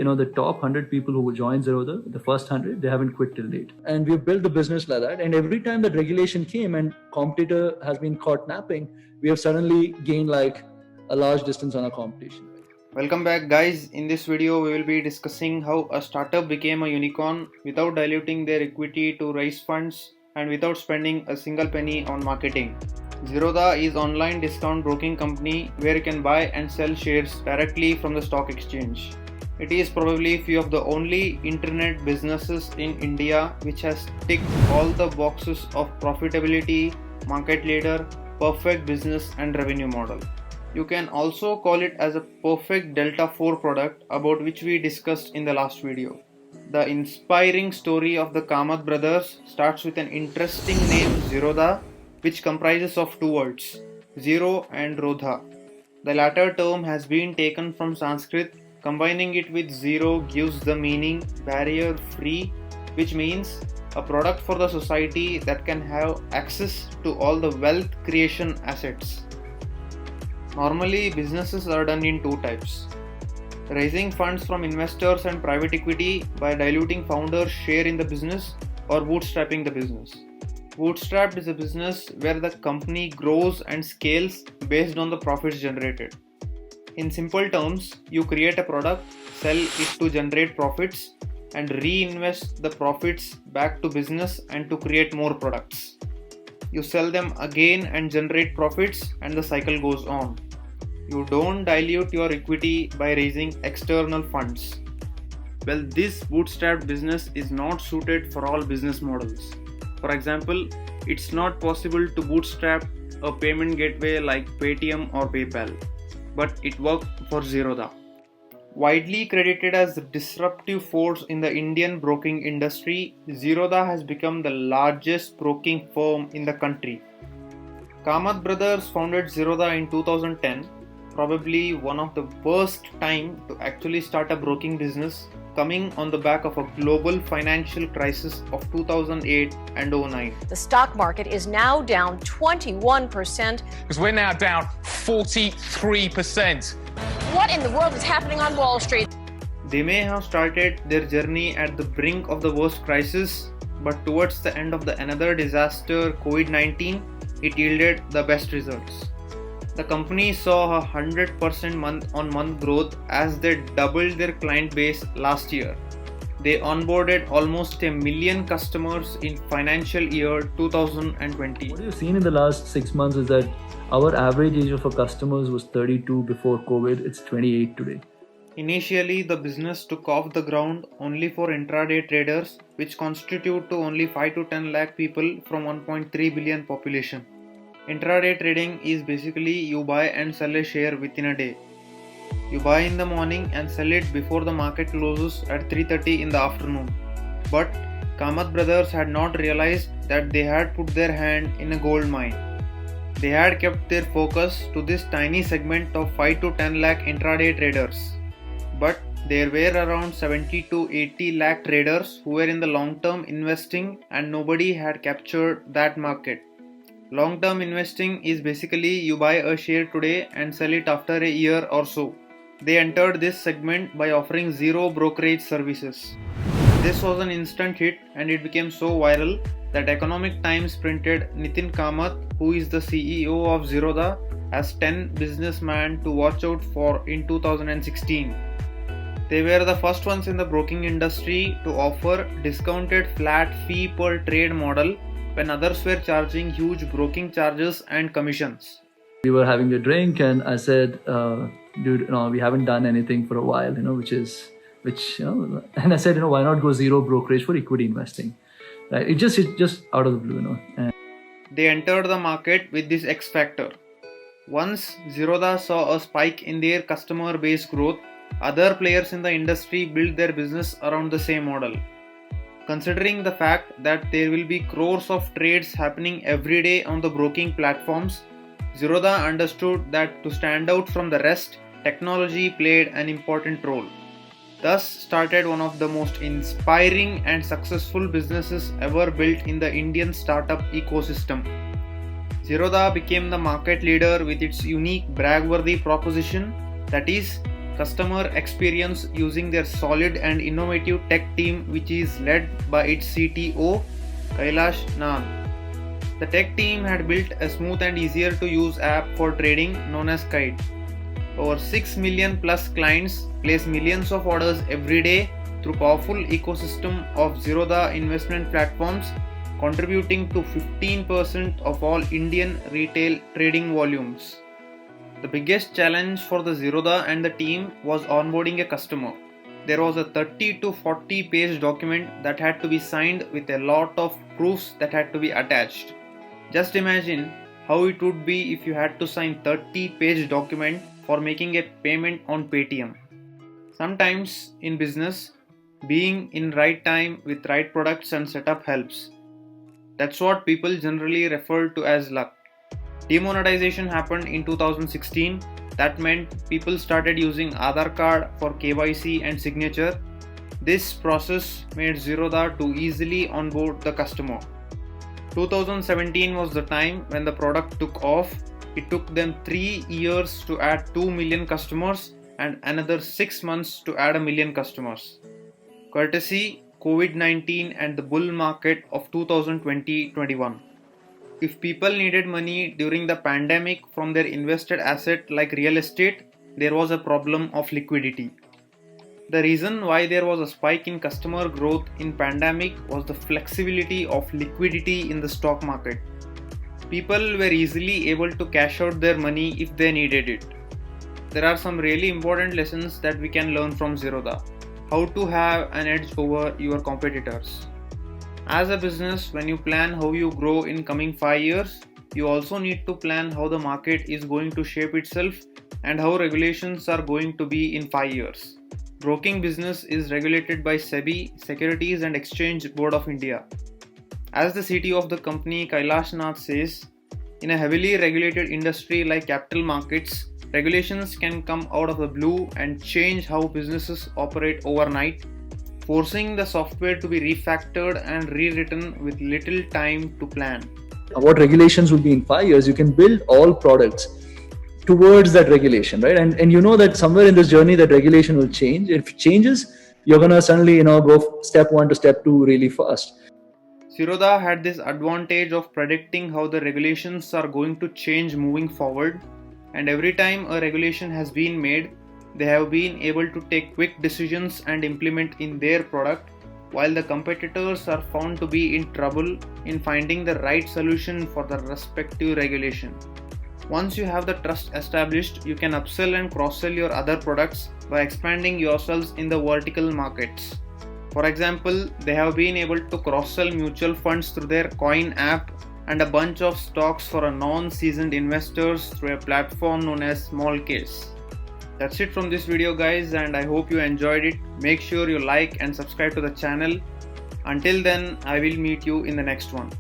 The top 100 people who joined Zerodha, the first 100, they haven't quit till date. And we've built the business like that. And every time that regulation came and competitor has been caught napping, we have suddenly gained like a large distance on our competition. Welcome back, guys. In this video, we will be discussing how a startup became a unicorn without diluting their equity to raise funds and without spending a single penny on marketing. Zerodha is an online discount broking company where you can buy and sell shares directly from the stock exchange. It is probably few of the only internet businesses in India which has ticked all the boxes of profitability, market leader, perfect business and revenue model. You can also call it as a perfect Delta 4 product about which we discussed in the last video. The inspiring story of the Kamath brothers starts with an interesting name Zerodha, which comprises of two words, zero and rodha. The latter term has been taken from Sanskrit. Combining it with zero gives the meaning barrier free, which means a product for the society that can have access to all the wealth creation assets. Normally, businesses are done in two types. Raising funds from investors and private equity by diluting founders' share in the business, or bootstrapping the business. Bootstrapped is a business where the company grows and scales based on the profits generated. In simple terms, you create a product, sell it to generate profits, and reinvest the profits back to business and to create more products. You sell them again and generate profits, and the cycle goes on. You don't dilute your equity by raising external funds. Well, this bootstrapped business is not suited for all business models. For example, it's not possible to bootstrap a payment gateway like Paytm or PayPal, but it worked for Zerodha. Widely credited as the disruptive force in the Indian broking industry, Zerodha has become the largest broking firm in the country. Kamath brothers founded Zerodha in 2010, probably one of the worst time to actually start a broking business, coming on the back of a global financial crisis of 2008 and 09. The stock market is now down 21%. Because we're now down 43%. What in the world is happening on Wall Street? They may have started their journey at the brink of the worst crisis, but towards the end of another disaster, COVID-19, it yielded the best results. The company saw 100% month-on-month growth as they doubled their client base last year. They onboarded almost 1 million customers in financial year 2020. What you've seen in the last 6 months is that our average age of our customers was 32 before COVID. It's 28 today. Initially, the business took off the ground only for intraday traders, which constitute to only 5 to 10 lakh people from 1.3 billion population. Intraday trading is basically you buy and sell a share within a day. You buy in the morning and sell it before the market closes at 3:30 in the afternoon. But Kamath brothers had not realized that they had put their hand in a gold mine. They had kept their focus to this tiny segment of 5 to 10 lakh intraday traders. But there were around 70 to 80 lakh traders who were in the long-term investing, and nobody had captured that market. Long-term investing is basically you buy a share today and sell it after a year or so. They entered this segment by offering zero brokerage services. This was an instant hit and it became so viral that Economic Times printed Nitin Kamath, who is the CEO of Zerodha, as 10 businessmen to watch out for in 2016. They were the first ones in the broking industry to offer discounted flat fee per trade model when others were charging huge broking charges and commissions. We were having a drink and I said, dude, we haven't done anything for a while, and I said, why not go zero brokerage for equity investing? Right? It's just out of the blue, And they entered the market with this X factor. Once Zerodha saw a spike in their customer base growth, other players in the industry built their business around the same model. Considering the fact that there will be crores of trades happening every day on the broking platforms, Zerodha understood that to stand out from the rest, technology played an important role. Thus started one of the most inspiring and successful businesses ever built in the Indian startup ecosystem. Zerodha became the market leader with its unique brag-worthy proposition, that is, customer experience using their solid and innovative tech team, which is led by its CTO Kailash Nath. The tech team had built a smooth and easier to use app for trading known as Kite. Over 6 million plus clients place millions of orders every day through powerful ecosystem of Zerodha investment platforms, contributing to 15% of all Indian retail trading volumes. The biggest challenge for the Zerodha and the team was onboarding a customer. There was a 30 to 40 page document that had to be signed with a lot of proofs that had to be attached. Just imagine how it would be if you had to sign 30 page document for making a payment on Paytm. Sometimes in business, being in right time with right products and setup helps. That's what people generally refer to as luck. Demonetization happened in 2016. That meant people started using Aadhaar card for KYC and signature. This process made Zerodha to easily onboard the customer. 2017 was the time when the product took off. It took them 3 years to add 2 million customers and another 6 months to add 1 million customers. Courtesy COVID-19 and the bull market of 2020-21. If people needed money during the pandemic from their invested asset like real estate, there was a problem of liquidity. The reason why there was a spike in customer growth in pandemic was the flexibility of liquidity in the stock market. People were easily able to cash out their money if they needed it. There are some really important lessons that we can learn from Zerodha. How to have an edge over your competitors. As a business, when you plan how you grow in coming 5 years, you also need to plan how the market is going to shape itself and how regulations are going to be in 5 years. Broking business is regulated by SEBI, Securities and Exchange Board of India. As the CTO of the company Kailash Nath says, in a heavily regulated industry like capital markets, regulations can come out of the blue and change how businesses operate overnight, forcing the software to be refactored and rewritten with little time to plan. What regulations will be in 5 years, you can build all products towards that regulation, right? And you know that somewhere in this journey that regulation will change. If it changes, you're gonna suddenly go step 1 to step 2 really fast. Zerodha had this advantage of predicting how the regulations are going to change moving forward, and every time a regulation has been made, they have been able to take quick decisions and implement in their product, while the competitors are found to be in trouble in finding the right solution for the respective regulation. Once you have the trust established, you can upsell and cross-sell your other products by expanding yourselves in the vertical markets. For example, they have been able to cross-sell mutual funds through their Coin app and a bunch of stocks for a non-seasoned investors through a platform known as Smallcase. That's it from this video, guys, and I hope you enjoyed it. Make sure you like and subscribe to the channel. Until then, I will meet you in the next one.